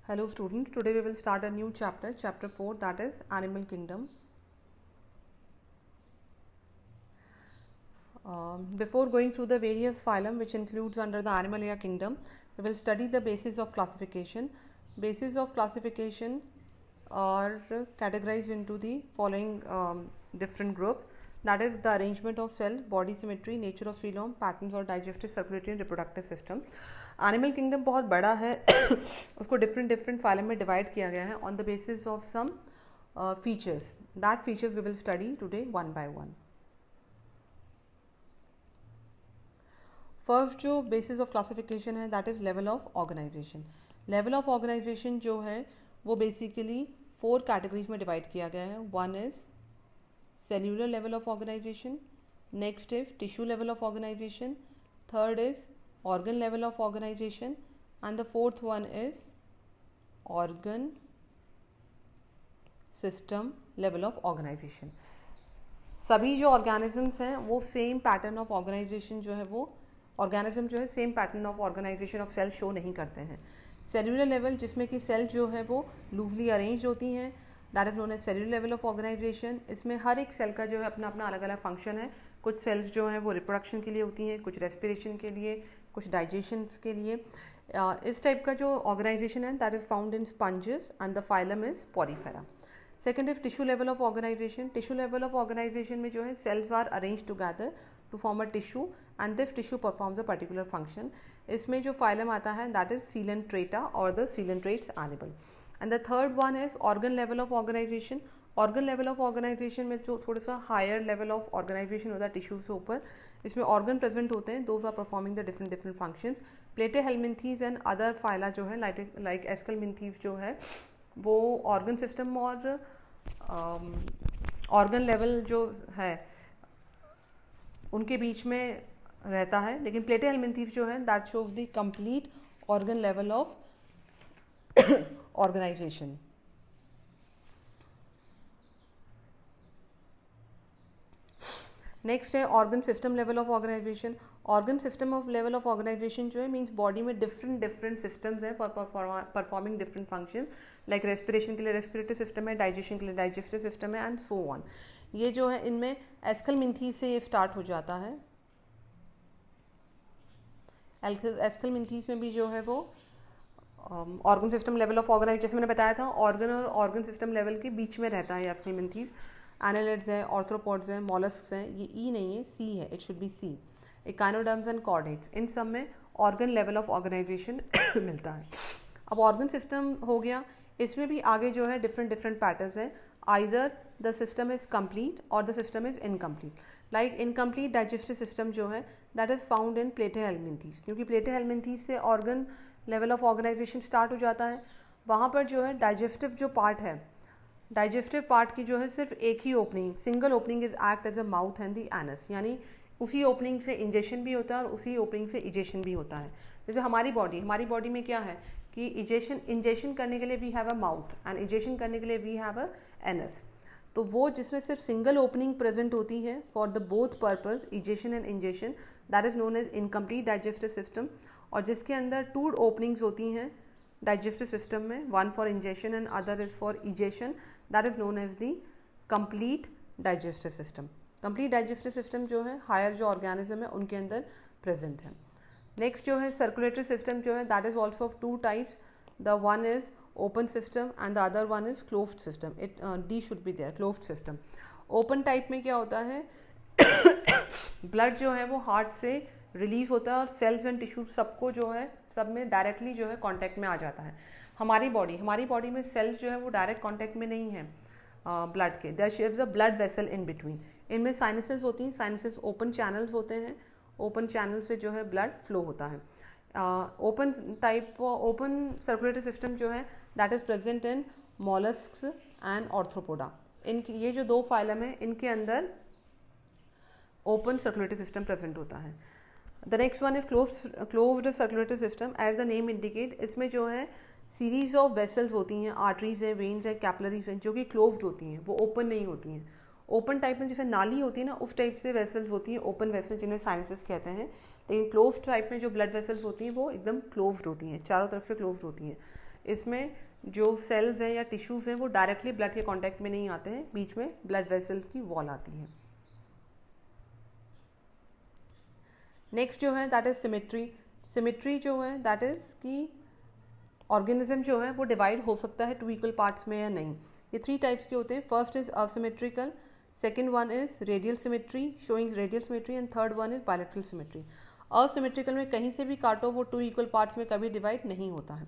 Hello students, today we will start a new chapter, chapter 4, that is Animal Kingdom. Before going through the various phylum which includes under the Animalia kingdom, we will study the basis of classification. Basis of classification are categorized into the following different groups, that is the arrangement of cell, body symmetry, nature of phylum, patterns और digestive, circulatory and reproductive system. Animal kingdom बहुत बड़ा है उसको different different phylum में divide किया गया है on the basis of some features. That features we will study today one by one. First जो बेसिस ऑफ क्लासिफिकेशन है that is level of organization. Level of organisation जो है वो basically 4 categories में डिवाइड किया गया है. One is cellular level of organisation, next is tissue level of organization, third is organ level of organization, and the fourth one is organ system level of organization. सभी जो organisms हैं वो same pattern of organisation जो है वो organism जो है same pattern of organization of cell show नहीं करते हैं. सेल्यूलर लेवल जिसमें कि सेल जो है वो लूजली अरेंज होती हैं, that is known as cellular level of organization. इसमें हर एक सेल का जो है अपना अपना अलग अलग फंक्शन है. कुछ सेल्स जो हैं वो रिप्रोडक्शन के लिए होती हैं, कुछ रेस्पिरेशन के लिए, कुछ डाइजेशन के लिए. इस टाइप का जो ऑर्गेनाइजेशन है that is found in sponges and the phylum is Porifera. Second is tissue level of organization. Tissue level of organization में जो है cells are arrange together to form a tissue and this tissue performs a particular function. इसमें जो phylum आता है that is Coelenterata और the coelenterates animal. And the third one is organ level of organisation. Organ level of organization में जो थोड़ा सा higher level of organisation होता है टिश्यू से ऊपर, इसमें ऑर्गन प्रेजेंट होते हैं, those are performing the different different functions. Platyhelminthes and other phyla जो है लाइक एस्केलमिन्थीज जो है वो ऑर्गन सिस्टम और ऑर्गन लेवल जो है उनके बीच में रहता है, लेकिन प्लेटेहेलमिन्थीज जो है that shows the complete organ level of organisation. Next है organ system level of organisation. Organ system of level of organisation जो है मीन्स बॉडी में डिफरेंट डिफरेंट सिस्टम्स हैं performing different function. Like respiration के लिए respiratory system है, digestion के लिए डाइजेस्टिव सिस्टम है एंड सो ऑन. ये जो है इनमें एस्केलमिन्थीज से ये स्टार्ट हो जाता है. एस्केलमिन्थीज में भी जो है वो organ system level of organization जैसे मैंने बताया था ऑर्गन और ऑर्गन सिस्टम लेवल के बीच में रहता है एस्केलमिन्थीज. एनालिड्स हैं, ऑर्थ्रोपोड्स हैं, मॉलस्क्स हैं. ये ई नहीं है, सी है, it should be C. Echinoderms and chordates, इन सब में ऑर्गन लेवल ऑफ ऑर्गेनाइजेशन मिलता है. अब ऑर्गन सिस्टम हो गया, इसमें भी आगे जो है डिफरेंट डिफरेंट पैटर्न्स हैं. Either the system is complete और the system is incomplete. Like incomplete digestive system जो है that is found in Platyhelminthes, क्योंकि प्लेटेहेलमिन्थीज से organ level of organisation start हो जाता है. वहाँ पर जो है डाइजेस्टिव जो पार्ट है, डाइजेस्टिव पार्ट की जो है सिर्फ एक ही opening, single opening is act as a mouth and the anus, यानी उसी ओपनिंग से इंजेक्शन भी होता है और उसी ओपनिंग से इजेक्शन भी होता है. जैसे हमारी बॉडी में क्या है कि इंजेक्शन करने के लिए we have a mouth and injection करने के लिए वी हैव अ एनस. तो वो जिसमें सिर्फ सिंगल ओपनिंग प्रेजेंट होती है for the both purpose ejection and injection, that is known as incomplete digestive system. और जिसके अंदर 2 ओपनिंग्स होती हैं डाइजेस्टिव सिस्टम में, one for injection and other is for ejection, that is known as the complete digestive system. Complete digestive system जो है higher जो organism है उनके अंदर प्रेजेंट है. नेक्स्ट जो है सर्कुलेटरी सिस्टम जो है that is also of 2 types. The one is open system and the other one is closed system. It D should be there, closed system. Open type में क्या होता है ब्लड जो है वो हार्ट से रिलीज होता है और सेल्स एंड टिश्यू सबको जो है सब में डायरेक्टली जो है कांटेक्ट में आ जाता है. हमारी बॉडी में सेल्स जो है वो डायरेक्ट कांटेक्ट में नहीं है ब्लड के. There is a blood vessel in between. इनमें साइनसेस होती हैं, साइनसेस ओपन चैनल्स होते हैं, ओपन चैनल से जो है ब्लड फ्लो होता है. ओपन सर्कुलेटरी सिस्टम जो है that is present in molluscs and Arthropoda. इनकी ये जो 2 फाइलम है इनके अंदर ओपन सर्कुलेटरी सिस्टम प्रेजेंट होता है. The next one is closed circulatory system. As the name indicate, इसमें जो है सीरीज ऑफ वेसल्स होती हैं, आर्टरीज हैं, वेन्स हैं, कैपिलरीज हैं, जो कि क्लोज्ड होती हैं, वो ओपन नहीं होती हैं. ओपन टाइप में जैसे नाली होती है ना उस टाइप से वेसल्स होती हैं, ओपन वेसल्स जिन्हें साइनसेस कहते हैं. लेकिन क्लोज्ड टाइप में जो ब्लड वेसल्स होती हैं वो एकदम क्लोज्ड होती हैं, चारों तरफ से क्लोज्ड होती हैं. इसमें जो सेल्स हैं या टिश्यूज़ हैं वो डायरेक्टली ब्लड के कांटेक्ट में नहीं आते हैं, बीच में ब्लड वेसल की वॉल आती है। नेक्स्ट जो है दैट इज सिमेट्री। सिमेट्री जो है दैट इज़ कि ऑर्गेनिज्म जो है वो डिवाइड हो सकता है टू इक्वल पार्ट्स में या नहीं। ये 3 टाइप्स के होते हैं। First is asymmetrical, second one is radial symmetry showing radial symmetry, and third one is bilateral symmetry. Asymmetrical में कहीं से भी काटो वो 2 इक्वल पार्ट्स में कभी डिवाइड नहीं होता है।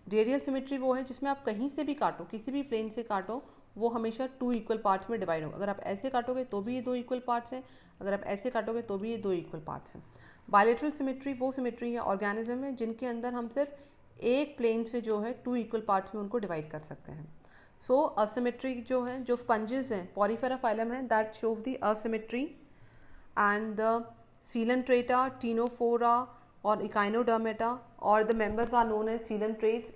रेडियल सिमेट्री वो है जिसमें आप कहीं से भी काटो, किसी भी प्लेन से काटो, वो हमेशा 2 इक्वल पार्ट्स में डिवाइड होगा। अगर आप ऐसे काटोगे तो भी ये 2 इक्वल पार्ट्स हैं, अगर आप ऐसे काटोगे तो भी ये 2 इक्वल पार्ट्स हैं। बायलैटरल सिमेट्री वो सिमेट्री है ऑर्गेनिज्म में जिनके अंदर हम सिर्फ एक प्लेन से जो है 2 इक्वल पार्ट्स में उनको डिवाइड कर सकते हैं। सो असिमेट्री जो है, जो स्पंजेस हैं, पॉरीफेरा फाइलम है, that shows the asymmetry, and the Coelenterata, Ctenophora और इकाइनोडर्मेटा और the members are known as coelenterates,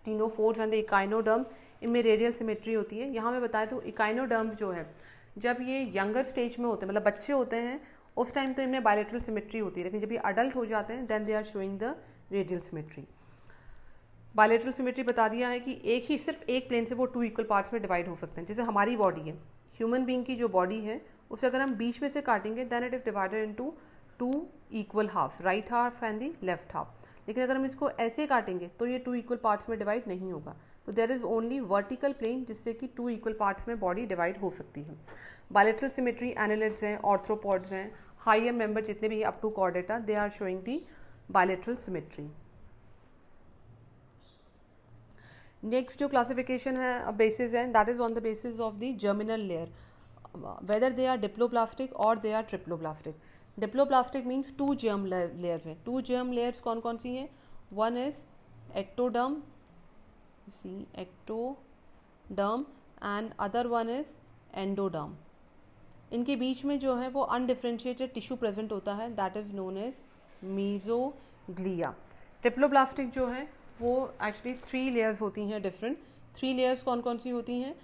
ctenophores and the echinoderm, इनमें रेडियल सिमेट्री होती है। यहाँ मैं बताया तो इकाइनोडर्म जो है जब ये यंगर स्टेज में होते हैं, मतलब बच्चे होते हैं, उस टाइम तो इनमें बायलैटरल सिमेट्री होती है, लेकिन जब ये अडल्ट हो जाते हैं then they are showing the radial symmetry. Bilateral symmetry बता दिया है कि एक ही सिर्फ एक प्लेन से वो 2 इक्वल पार्ट्स में डिवाइड हो सकते हैं। जैसे हमारी बॉडी है, ह्यूमन बीइंग की जो बॉडी है उसे अगर हम बीच में से काटेंगे then it is divided into 2 equal half, right half and the left half. लेकिन अगर हम इसको ऐसे काटेंगे तो ये 2 इक्वल पार्ट्स में डिवाइड नहीं होगा। तो there is only vertical plane जिससे कि 2 इक्वल पार्ट्स में बॉडी डिवाइड हो सकती है। बायलैटरल सिमेट्री एनालिड्स हैं, ऑर्थ्रोपॉड्स हैं, हायर मेंबर जितने भी up to Chordata, they are showing the bilateral symmetry. Next जो क्लासिफिकेशन है बेसिस है that is on the basis of the germinal layer, whether they are diploblastic और they are triploblastic. Diploblastic means 2 germ layers हैं। 2 germ layers कौन कौन सी हैं? One is ectoderm, see ectoderm, and other one is endoderm. इनके बीच में जो है वो अनडिफ्रेंशिएटेड टिश्यू प्रेजेंट होता है, that is known as mesoglea. Triploblastic जो है वो एक्चुअली 3 लेयर्स होती हैं डिफरेंट। 3 लेयर्स कौन कौन सी होती हैं?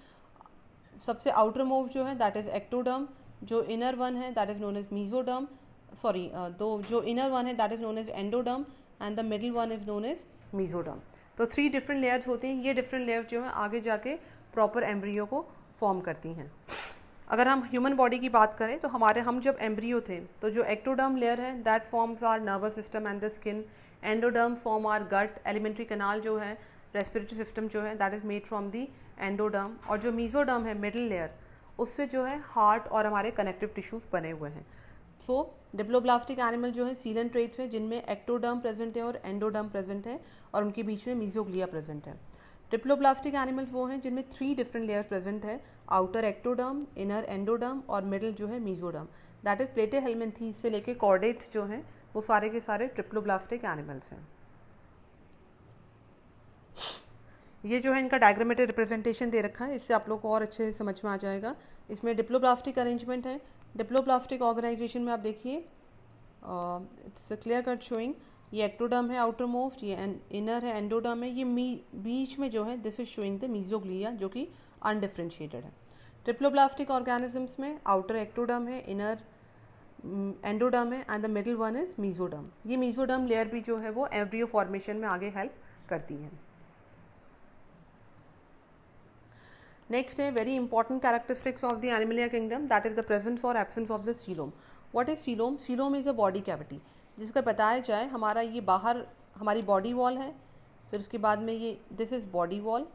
सबसे आउटर मोव जो है दैट इज एक्टोडर्म, जो इनर वन है that is known as mesoderm, sorry दो जो इनर वन है that is known as endoderm, and the middle one is known as mesoderm. तो 3 डिफरेंट लेयर्स होती हैं। ये डिफरेंट लेयर्स जो है आगे जाके प्रॉपर एम्ब्रियो को फॉर्म करती हैं। अगर हम ह्यूमन बॉडी की बात करें तो हम जब एम्ब्रियो थे तो जो एक्टोडर्म लेयर है that forms our nervous system and the skin, endoderm form our gut, alimentary canal जो है, रेस्पिरेटरी सिस्टम जो है that is made from the endoderm, और जो मीजोडर्म है मिडिल लेयर उससे जो है हार्ट और हमारे कनेक्टिव टिश्यूज बने हुए हैं। सो डिप्लोब्लास्टिक एनिमल जो है सीलेंट्रेट्स हैं जिनमें एक्टोडर्म प्रेजेंट है और एंडोडर्म प्रेजेंट है और उनके बीच में मीजोग्लिया प्रेजेंट है। ट्रिप्लोब्लास्टिक एनिमल्स वो हैं जिनमें 3 डिफरेंट लेयर्स प्रेजेंट है, आउटर एक्टोडर्म, इनर एंडोडर्म और मिडिल जो है मीजोडर्म, दैट इज प्लेटेहेल्मिन्थीज से लेके कॉर्डेट्स जो हैं वो सारे के सारे ट्रिप्लोब्लास्टिक एनिमल्स हैं। ये जो है इनका डायग्रामेटिक रिप्रेजेंटेशन दे रखा है, इससे आप लोग को और अच्छे से समझ में आ जाएगा। इसमें डिप्लोब्लास्टिक अरेंजमेंट है। डिप्लोब्लास्टिक ऑर्गेनाइजेशन में आप देखिए इट्स क्लियर कट शोइंग, ये एक्टोडर्म है आउटर मोस्ट, ये इनर है एंडोडर्म है, ये बीच में जो है this is showing the mesoglea जो कि अनडिफ्रेंशिएटेड है। ट्रिप्लोब्लास्टिक ऑर्गेनिजम्स में आउटर एक्टोडर्म है, इनर एंडोडर्म है and the middle one is mesoderm. ये मीजोडर्म लेयर भी जो है वो एम्ब्रियो फॉर्मेशन में आगे हेल्प करती है। नेक्स्ट है very important characteristics of the Animalia kingdom, that is the presence और absence of the coelom. What is coelom? Coelom is a body cavity, जिसका बताया जाए हमारा ये बाहर हमारी बॉडी वॉल है, फिर उसके बाद में ये this is body wall,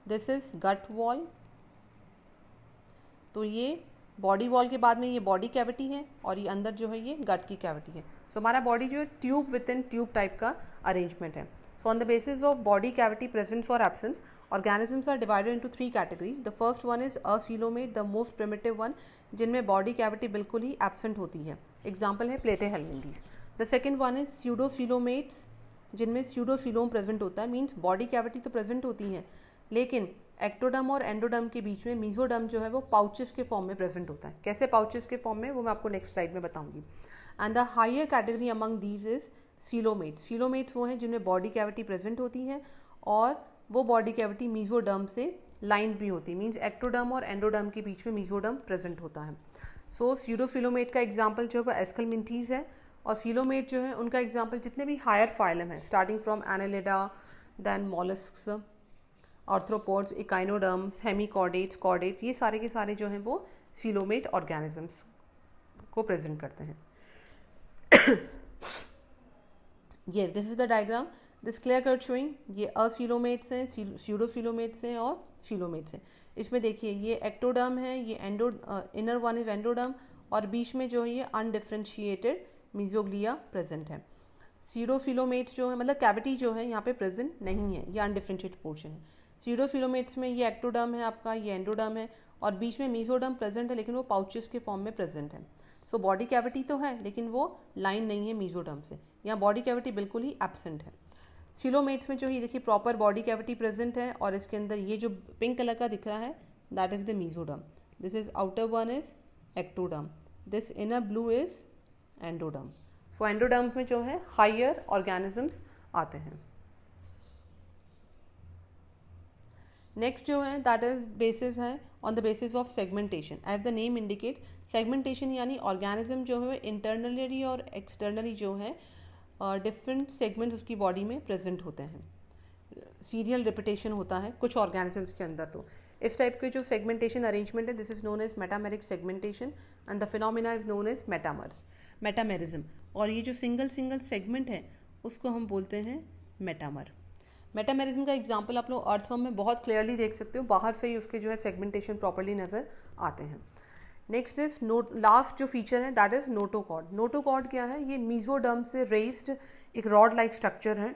this is gut wall, तो ये बॉडी वॉल के बाद में ये बॉडी कैविटी है और ये अंदर जो है ये गट की कैविटी है। सो हमारा बॉडी जो है tube with in tube type का अरेंजमेंट है। So on the basis of body cavity presence or absence, organisms are divided into 3 categories. The first one is acoelomate, the most primitive one, जिनमें body cavity बिल्कुल ही absent होती है। Example है platyhelminthes. The second one is pseudocoelomates, जिनमें pseudocoelom present होता है, means body cavity तो present होती है लेकिन एक्टोडर्म और एंडोडर्म के बीच में मीजोडर्म जो है वो पाउचेस के फॉर्म में प्रेजेंट होता है। कैसे पाउचेस के फॉर्म में, वो मैं आपको नेक्स्ट स्लाइड में बताऊंगी। And the higher category among these is coelomates. Coelomates वो हैं जिनमें बॉडी कैविटी प्रेजेंट होती है और वो बॉडी कैविटी मीजोडर्म से लाइंड भी होती है, मीन्स एक्टोडर्म और एंडोडर्म के बीच में मीजोडर्म प्रेजेंट होता है। सो स्यूडोफिलोमेट का एग्जाम्पल जो है एस्केलमिन्थीज है और सीलोमेट जो है उनका एग्जाम्पल जितने भी हायर फाइलम है starting from Annelida, then molluscs, arthropods, echinoderms, hemichordates, chordates, ये सारे के सारे जो हैं वो सीलोमेट ऑर्गेनिजम्स को प्रेजेंट करते हैं. ये this is the diagram, this clear cut showing ये असीलोमेट्स हैं, स्यूडोसीलोमेट्स हैं और सीलोमेट्स हैं. इसमें देखिए ये एक्टोडर्म है, ये endo inner one is endoderm और बीच में जो है ये अनडिफ्रेंशिएटेड मीजोग्लिया प्रेजेंट है. सीरोफिलोमेट्स जो है मतलब कैविटी जो है यहाँ पे प्रेजेंट नहीं है, ये अनडिफ्रेंशिएटेड पोर्शन है. सीरोफिलोमेट्स में ये एक्टोडर्म है आपका, ये एंडोडर्म है और बीच में मीजोडर्म प्रेजेंट है लेकिन वो पाउचेस के फॉर्म में प्रेजेंट है. सो बॉडी कैविटी तो है लेकिन वो लाइन नहीं है मीजोडर्म से, यहाँ बॉडी कैविटी बिल्कुल ही एब्सेंट है. सीलोमेट्स में जो ये देखिए प्रॉपर बॉडी कैविटी प्रेजेंट है और इसके अंदर ये जो पिंक कलर का दिख रहा है that is the mesoderm. This is outer one is ectoderm, this inner blue is endoderm. So endoderms में जो है हायर ऑर्गेनिजम्स आते हैं. नेक्स्ट जो है दैट इज बेसिस है on the basis of segmentation. As the name indicate segmentation यानी organism जो है इंटरनली और एक्सटर्नली जो है डिफरेंट सेगमेंट्स उसकी बॉडी में प्रेजेंट होते हैं. सीरियल रिपीटेशन होता है कुछ ऑर्गेनिजम्स के अंदर. तो इस टाइप के जो सेगमेंटेशन अरेंजमेंट है this is known as metameric segmentation and the phenomena is known as metamerism. और ये जो सिंगल सेगमेंट है उसको हम बोलते हैं मेटामर. मेटामेरिज्म का एग्जाम्पल आप लोग अर्थवर्म में बहुत क्लियरली देख सकते हो, बाहर से ही उसके जो है सेगमेंटेशन प्रॉपरली नज़र आते हैं. नेक्स्ट इज लास्ट जो फीचर है दैट इज नोटोकॉर्ड. नोटोकॉर्ड क्या है? ये मीजोडर्म से रेस्ड एक रॉड लाइक स्ट्रक्चर है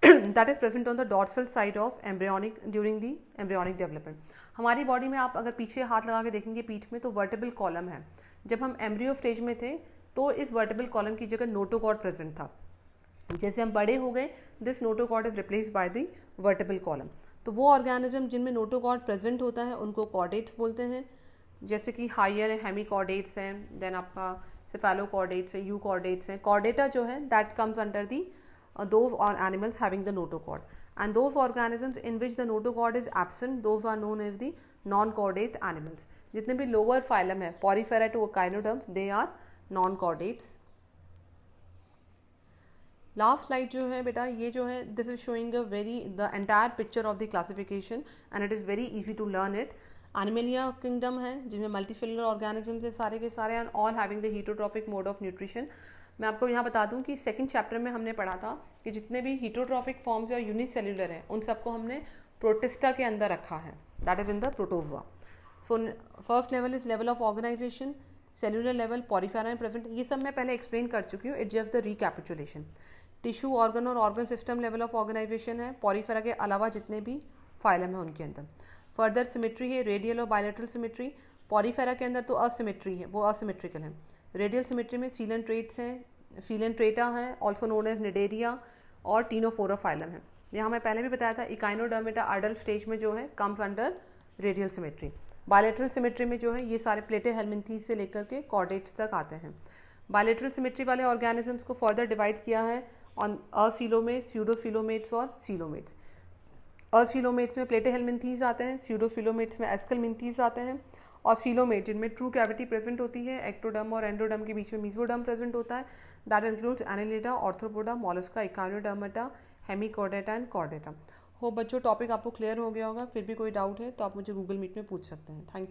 that is present on the dorsal side of embryonic during the embryonic development. हमारी बॉडी में आप अगर पीछे हाथ लगा के देखेंगे पीठ में तो वर्टिबल कॉलम है. जब हम एम्ब्रियो स्टेज में थे तो इस वर्टिबल कॉलम की जगह नोटोकॉर्ड प्रेजेंट था. जैसे हम बड़े हो गए this notochord is replaced by the vertebral column. तो वो ऑर्गेनिज्म जिनमें नोटोकॉर्ड प्रेजेंट होता है उनको कॉर्डेट्स बोलते हैं. जैसे कि हायर हेमिकॉर्डेट्स हैं, देन आपका सेफेलोकॉर्डेट्स है, यूकॉर्डेट्स हैं. कॉर्डेटा जो है that comes under the those animals having the notochord and those organisms in which the notochord is absent those are known as the non chordate animals. जितने भी लोअर फाइलम है Porifera to echinoderms they are non chordates. Last slide जो है बेटा ये जो है this is showing a very the entire picture of the classification and it is very easy to learn it. Animalia kingdom है जिनमें multicellular organisms है सारे के सारे and all having the heterotrophic mode of nutrition. मैं आपको यहाँ बता दूँ कि सेकंड चैप्टर में हमने पढ़ा था कि जितने भी हीटोट्रॉफिक फॉर्म्स या यूनिसेल्युलर हैं उन सबको हमने प्रोटिस्टा के अंदर रखा है that is in the Protozoa. So first level is level of organisation, cellular level, Porifera present. ये सब मैं पहले एक्सप्लेन कर चुकी हूँ, it's just the recapitulation. Tissue organ और organ system level of organisation है पॉरीफेरा के अलावा जितने भी फाइलम है उनके अंदर. फर्दर सिमेट्री है, रेडियल और बायलैटरल सिमेट्री. पॉरीफेरा के अंदर तो असिमेट्री है, वो असिमेट्रिकल है. रेडियल सिमेट्री में सीलन ट्रेट्स हैं, सीलन ट्रेटा हैं ऑल्सो नोन एज निडेरिया और टीनोफोरा फाइलम है. यहाँ मैं पहले भी बताया था इकाइनोडर्मेटा अडल्ट स्टेज में जो है comes under radial symmetry. Bilateral symmetry में जो है ये सारे प्लेटे हेलमिंथीज से लेकर के कॉर्डेट्स तक आते हैं. बायलैटरल सिमेट्री वाले ऑर्गेनिजम्स को फर्दर डिवाइड किया है ऑन असीलोमेट्स, स्यूडोसीलोमेट्स और सीलोमेट्स. असीलोमेट्स में प्लेटे हेलमिंथीज आते हैं, स्यूडोसीलोमेट्स में एस्कलमिंथीज आते हैं और सीलोमेट जिनमें ट्रू कैविटी प्रेजेंट होती है, एक्टोडर्म और एंडोडर्म के बीच में मीजोडर्म प्रेजेंट होता है. That includes Annelida, Arthropoda, Mollusca, Echinodermata, Hemichordata and Chordata. हो बच्चों टॉपिक आपको क्लियर हो गया होगा. फिर भी कोई डाउट है तो आप मुझे गूगल मीट में पूछ सकते हैं. Thank you.